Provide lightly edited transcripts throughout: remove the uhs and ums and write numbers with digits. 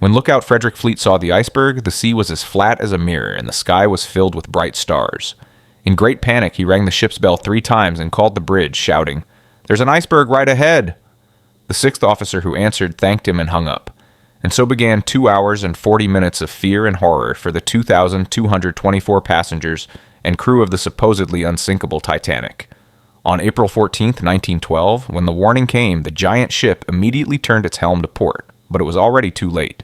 When Lookout Frederick Fleet saw the iceberg, the sea was as flat as a mirror and the sky was filled with bright stars. In great panic, he rang the ship's bell 3 times and called the bridge, shouting, "There's an iceberg right ahead!" The 6th officer who answered thanked him and hung up. And so began 2 hours and 40 minutes of fear and horror for the 2,224 passengers and crew of the supposedly unsinkable Titanic. On April 14, 1912, when the warning came, the giant ship immediately turned its helm to port, but it was already too late.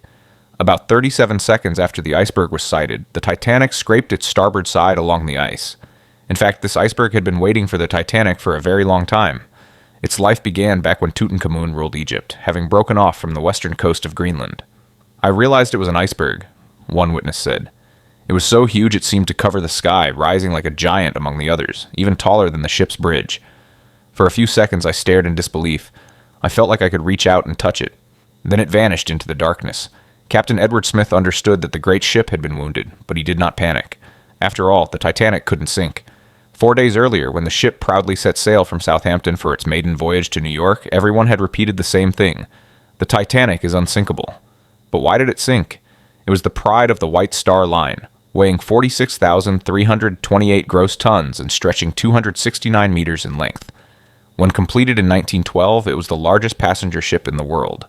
About 37 seconds after the iceberg was sighted, the Titanic scraped its starboard side along the ice. In fact, this iceberg had been waiting for the Titanic for a very long time. Its life began back when Tutankhamun ruled Egypt, having broken off from the western coast of Greenland. "I realized it was an iceberg," one witness said. "It was so huge it seemed to cover the sky, rising like a giant among the others, even taller than the ship's bridge. For a few seconds I stared in disbelief. I felt like I could reach out and touch it. Then it vanished into the darkness. Captain Edward Smith understood that the great ship had been wounded, but he did not panic. After all, the Titanic couldn't sink. 4 days earlier, when the ship proudly set sail from Southampton for its maiden voyage to New York, everyone had repeated the same thing. The Titanic is unsinkable. But why did it sink? It was the pride of the White Star Line, weighing 46,328 gross tons and stretching 269 meters in length. When completed in 1912, it was the largest passenger ship in the world.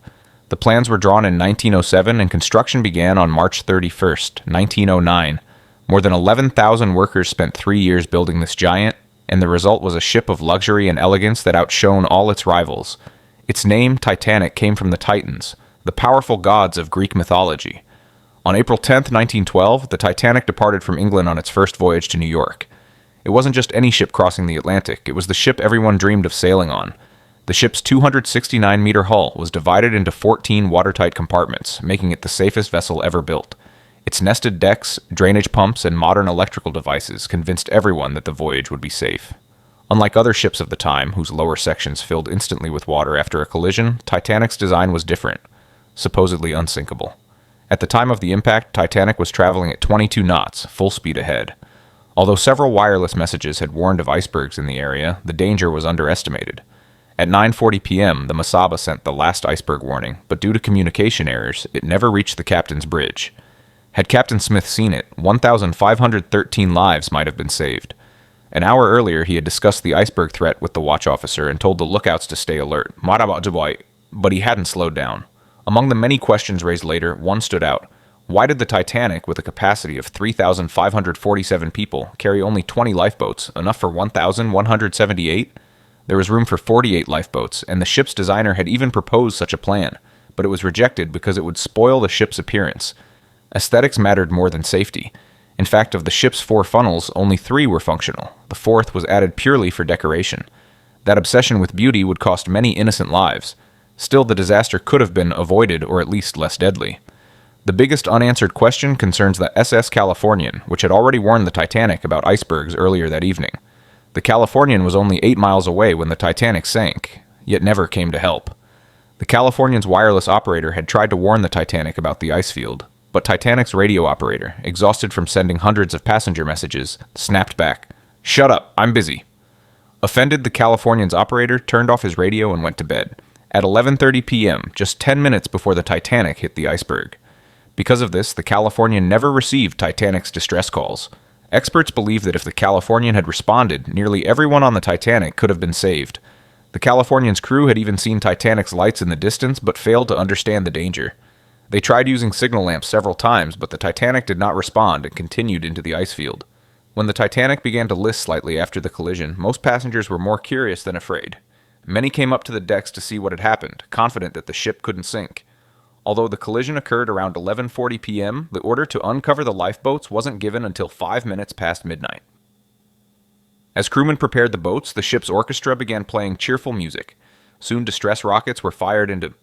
The plans were drawn in 1907 and construction began on March 31st, 1909. More than 11,000 workers spent 3 years building this giant, and the result was a ship of luxury and elegance that outshone all its rivals. Its name, Titanic, came from the Titans, the powerful gods of Greek mythology. On April 10, 1912, the Titanic departed from England on its first voyage to New York. It wasn't just any ship crossing the Atlantic, it was the ship everyone dreamed of sailing on. The ship's 269-meter hull was divided into 14 watertight compartments, making it the safest vessel ever built. Its nested decks, drainage pumps, and modern electrical devices convinced everyone that the voyage would be safe. Unlike other ships of the time, whose lower sections filled instantly with water after a collision, Titanic's design was different, supposedly unsinkable. At the time of the impact, Titanic was traveling at 22 knots, full speed ahead. Although several wireless messages had warned of icebergs in the area, the danger was underestimated. At 9:40 p.m., the Masaba sent the last iceberg warning, but due to communication errors, it never reached the captain's bridge. Had Captain Smith seen it, 1,513 lives might have been saved. An hour earlier, he had discussed the iceberg threat with the watch officer and told the lookouts to stay alert, but he hadn't slowed down. Among the many questions raised later, one stood out. Why did the Titanic, with a capacity of 3,547 people, carry only 20 lifeboats, enough for 1,178? There was room for 48 lifeboats, and the ship's designer had even proposed such a plan, but it was rejected because it would spoil the ship's appearance. Aesthetics mattered more than safety. In fact, of the ship's 4 funnels, only 3 were functional. The 4th was added purely for decoration. That obsession with beauty would cost many innocent lives. Still, the disaster could have been avoided or at least less deadly. The biggest unanswered question concerns the SS Californian, which had already warned the Titanic about icebergs earlier that evening. The Californian was only 8 miles away when the Titanic sank, yet never came to help. The Californian's wireless operator had tried to warn the Titanic about the ice field, but Titanic's radio operator, exhausted from sending hundreds of passenger messages, snapped back, "Shut up, I'm busy." Offended, the Californian's operator turned off his radio and went to bed. At 11:30 p.m., just 10 minutes before the Titanic hit the iceberg. Because of this, the Californian never received Titanic's distress calls. Experts believe that if the Californian had responded, nearly everyone on the Titanic could have been saved. The Californian's crew had even seen Titanic's lights in the distance, but failed to understand the danger. They tried using signal lamps several times, but the Titanic did not respond and continued into the ice field. When the Titanic began to list slightly after the collision, most passengers were more curious than afraid. Many came up to the decks to see what had happened, confident that the ship couldn't sink. Although the collision occurred around 11:40 p.m., the order to uncover the lifeboats wasn't given until 5 minutes past midnight. As crewmen prepared the boats, the ship's orchestra began playing cheerful music. Soon distress rockets were fired into